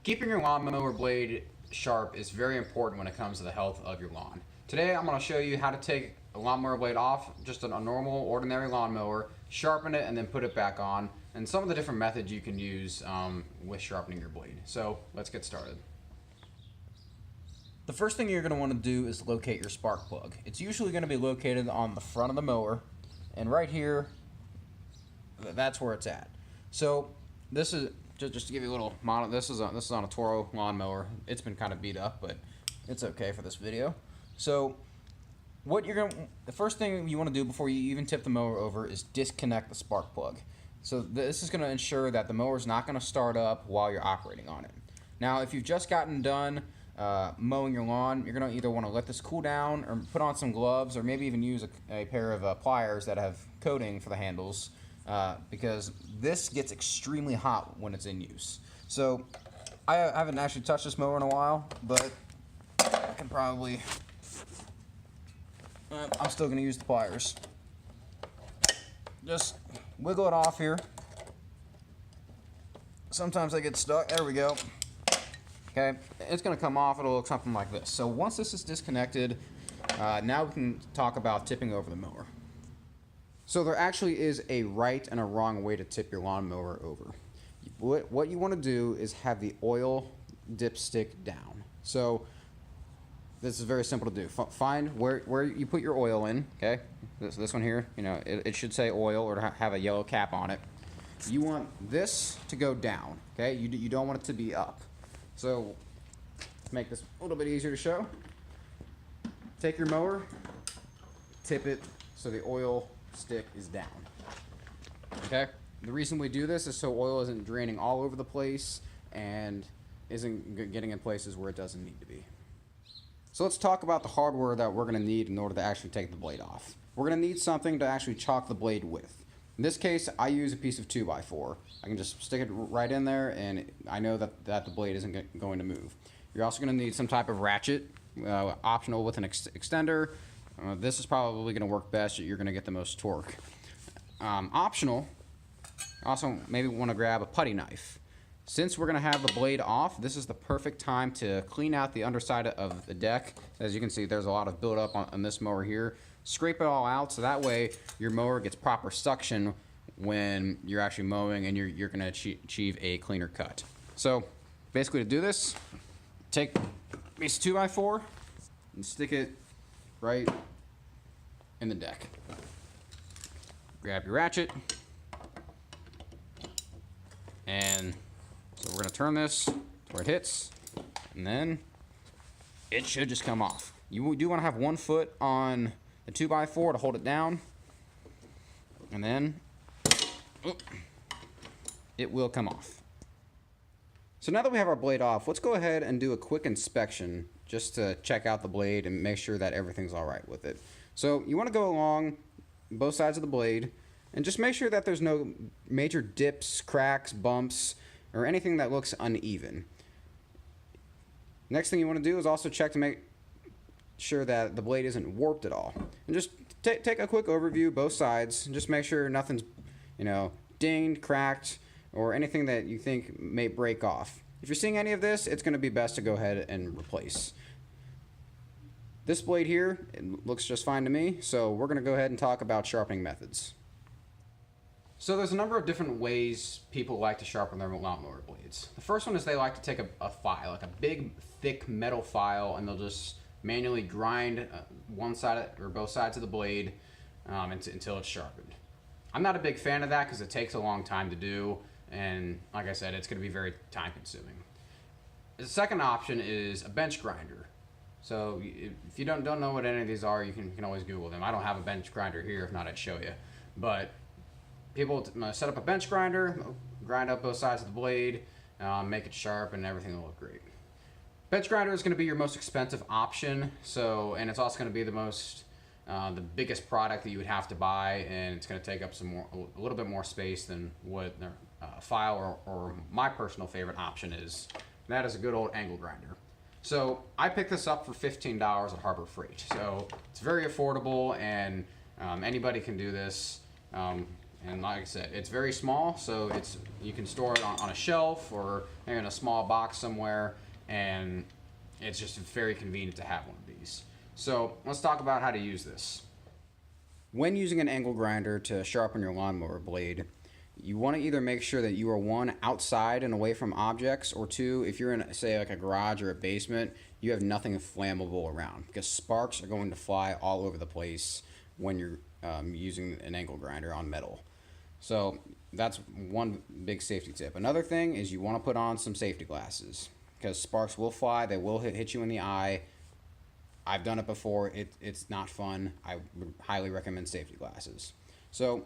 Keeping your lawnmower blade sharp is very important when it comes to the health of your lawn. Today I'm going to show you how to take a lawnmower blade off, just a normal, ordinary lawnmower, sharpen it, and then put it back on, and some of the different methods you can use with sharpening your blade. So let's get started. The first thing you're going to want to do is locate your spark plug. It's usually going to be located on the front of the mower, and right here, that's where it's at. So this is just to give you a little model. This is on a Toro lawnmower. It's been kind of beat up, but it's okay for this video. So the first thing you want to do before you even tip the mower over is disconnect the spark plug. So this is going to ensure that the mower is not going to start up while you're operating on it. Now, if you've just gotten done mowing your lawn, you're going to either want to let this cool down or put on some gloves, or maybe even use a pair of pliers that have coating for the handles, because this gets extremely hot when it's in use. So I haven't actually touched this mower in a while, but I can probably, I'm still going to use the pliers. Just wiggle it off here. Sometimes I get stuck. There we go. Okay, it's going to come off. It'll look something like this. So once this is disconnected, now we can talk about tipping over the mower. So there actually is a right and a wrong way to tip your lawnmower over. What you want to do is have the oil dipstick down. So this is very simple to do. Find where you put your oil in. Okay, this one here. You know, it should say oil or have a yellow cap on it. You want this to go down. Okay, you don't want it to be up. So to make this a little bit easier to show, take your mower, tip it so the oil stick is down. Okay, the reason we do this is so oil isn't draining all over the place and isn't getting in places where it doesn't need to be. So let's talk about the hardware that we're going to need in order to actually take the blade off. We're going to need something to actually chalk the blade with. In this case, I use a piece of 2x4. I can just stick it right in there, and I know that the blade isn't going to move. You're also going to need some type of ratchet, optional with an extender. This is probably going to work best. You're going to get the most torque. Optional, also maybe want to grab a putty knife. Since we're going to have the blade off, this is the perfect time to clean out the underside of the deck. As you can see, there's a lot of buildup on this mower here. Scrape it all out so that way your mower gets proper suction when you're actually mowing, and you're going to achieve a cleaner cut. So basically, to do this, take a piece of 2x4 and stick it right in the deck. Grab your ratchet, and so we're going to turn this to where it hits, and then it should just come off. You do want to have one foot on the 2x4 to hold it down, and then it will come off. So now that we have our blade off, let's go ahead and do a quick inspection just to check out the blade and make sure that everything's all right with it. So you want to go along both sides of the blade and just make sure that there's no major dips, cracks, bumps, or anything that looks uneven. Next thing you want to do is also check to make sure that the blade isn't warped at all. And just take a quick overview, both sides, and just make sure nothing's, dinged, cracked, or anything that you think may break off. If you're seeing any of this, it's going to be best to go ahead and replace. This blade here, it looks just fine to me, so we're going to go ahead and talk about sharpening methods. So there's a number of different ways people like to sharpen their lawnmower blades. The first one is they like to take a file, like a big, thick metal file, and they'll just manually grind one side or both sides of the blade until it's sharpened. I'm not a big fan of that because it takes a long time to do, and like I said, it's going to be very time consuming. The second option is a bench grinder. So if you don't know what any of these are, you can always Google them. I don't have a bench grinder here, if not I'd show you. But people set up a bench grinder, grind up both sides of the blade, make it sharp, and everything will look great. Bench grinder is going to be your most expensive option, and it's also going to be the biggest product that you would have to buy, and it's going to take up a little bit more space than what a file or my personal favorite option is. And that is a good old angle grinder. So I picked this up for $15 at Harbor Freight. So it's very affordable, and anybody can do this. And like I said, it's very small, so you can store it on a shelf or in a small box somewhere, and it's just very convenient to have one of these. So let's talk about how to use this. When using an angle grinder to sharpen your lawnmower blade, you want to either make sure that you are, one, outside and away from objects, or two, if you're in, say, like a garage or a basement, you have nothing flammable around, because sparks are going to fly all over the place when you're using an angle grinder on metal. So that's one big safety tip. Another thing is you want to put on some safety glasses, because sparks will fly, they will hit you in the eye. I've done it before. It's not fun. I would highly recommend safety glasses. So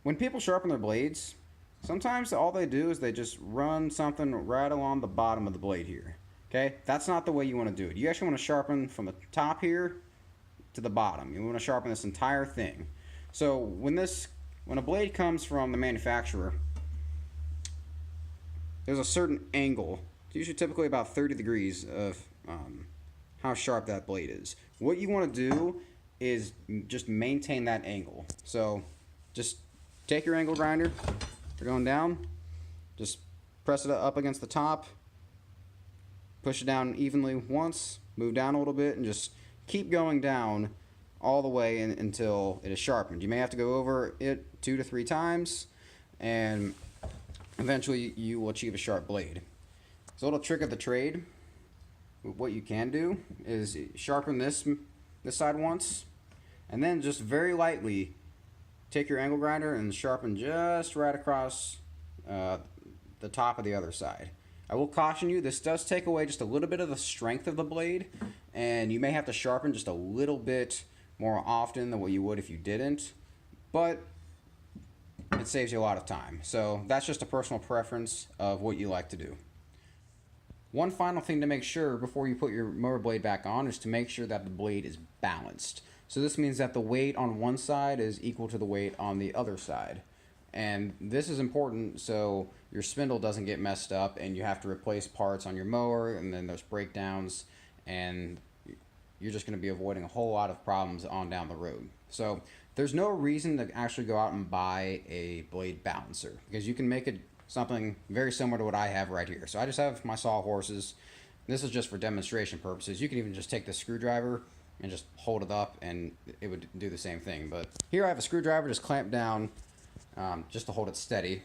when people sharpen their blades, sometimes all they do is they just run something right along the bottom of the blade here. Okay? That's not the way you want to do it. You actually want to sharpen from the top here to the bottom. You want to sharpen this entire thing. So when a blade comes from the manufacturer, there's a certain angle. It's usually typically about 30 degrees of how sharp that blade is. What you want to do is just maintain that angle. So just take your angle grinder, you're going down, just press it up against the top, push it down evenly once, move down a little bit, and just keep going down all the way until it is sharpened. You may have to go over it 2 to 3 times, and eventually you will achieve a sharp blade. So a little trick of the trade, what you can do is sharpen this side once, and then just very lightly take your angle grinder and sharpen just right across the top of the other side. I will caution you, this does take away just a little bit of the strength of the blade, and you may have to sharpen just a little bit more often than what you would if you didn't, but it saves you a lot of time. So that's just a personal preference of what you like to do. One final thing to make sure before you put your mower blade back on is to make sure that the blade is balanced. So this means that the weight on one side is equal to the weight on the other side. And this is important so your spindle doesn't get messed up and you have to replace parts on your mower, and then there's breakdowns, and you're just going to be avoiding a whole lot of problems on down the road. So there's no reason to actually go out and buy a blade balancer, because you can make it something very similar to what I have right here. So I just have my sawhorses. This is just for demonstration purposes. You can even just take the screwdriver and just hold it up and it would do the same thing. But here I have a screwdriver just clamped down just to hold it steady.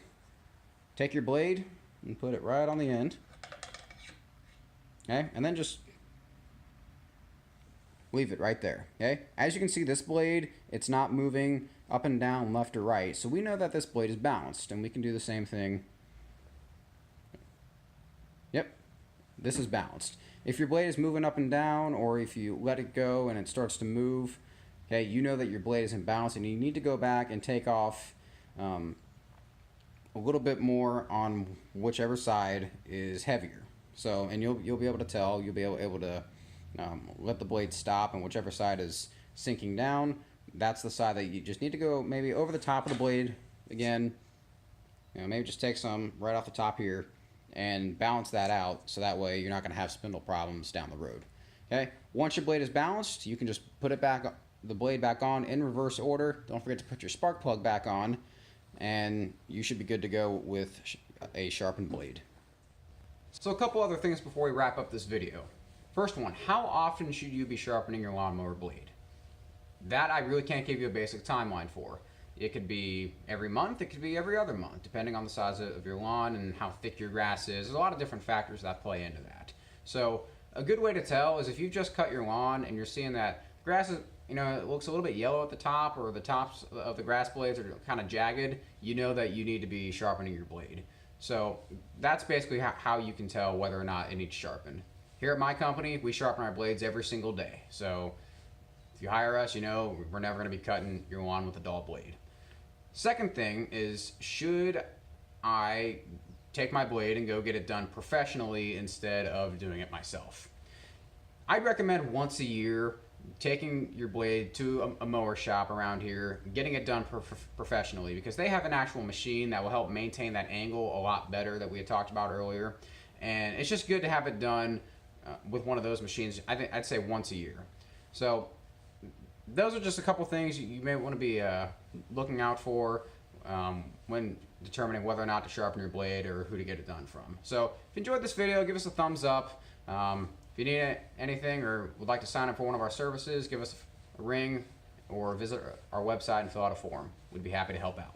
Take your blade and put it right on the end. Okay, and then just leave it right there. Okay, as you can see, this blade, it's not moving up and down, left or right, so we know that this blade is balanced, and we can do the same thing. Yep, this is balanced. If your blade is moving up and down, or if you let it go and it starts to move, okay, you know that your blade is imbalanced, and you need to go back and take off a little bit more on whichever side is heavier. So, and you'll be able to tell. You'll be able to let the blade stop, and whichever side is sinking down, that's the side that you just need to go maybe over the top of the blade again. Maybe just take some right off the top here and balance that out, so that way you're not going to have spindle problems down the road. Okay, once your blade is balanced, you can just put it back, the blade back on in reverse order. Don't forget to put your spark plug back on, and you should be good to go with a sharpened blade. So a couple other things before we wrap up this video. First one, how often should you be sharpening your lawnmower blade? That I really can't give you a basic timeline for. It could be every month, it could be every other month, depending on the size of your lawn and how thick your grass is. There's a lot of different factors that play into that. So a good way to tell is if you've just cut your lawn and you're seeing that grass is, it looks a little bit yellow at the top, or the tops of the grass blades are kind of jagged, you know that you need to be sharpening your blade. So that's basically how you can tell whether or not it needs sharpened. Here at my company, we sharpen our blades every single day. So if you hire us, we're never going to be cutting your lawn with a dull blade. Second thing is, should I take my blade and go get it done professionally instead of doing it myself? I'd recommend once a year taking your blade to a mower shop around here, getting it done professionally, because they have an actual machine that will help maintain that angle a lot better that we had talked about earlier. And it's just good to have it done with one of those machines. I'd say once a year. So those are just a couple things you may want to be looking out for when determining whether or not to sharpen your blade or who to get it done from. So if you enjoyed this video, give us a thumbs up. If you need anything or would like to sign up for one of our services, give us a ring or visit our website and fill out a form. We'd be happy to help out.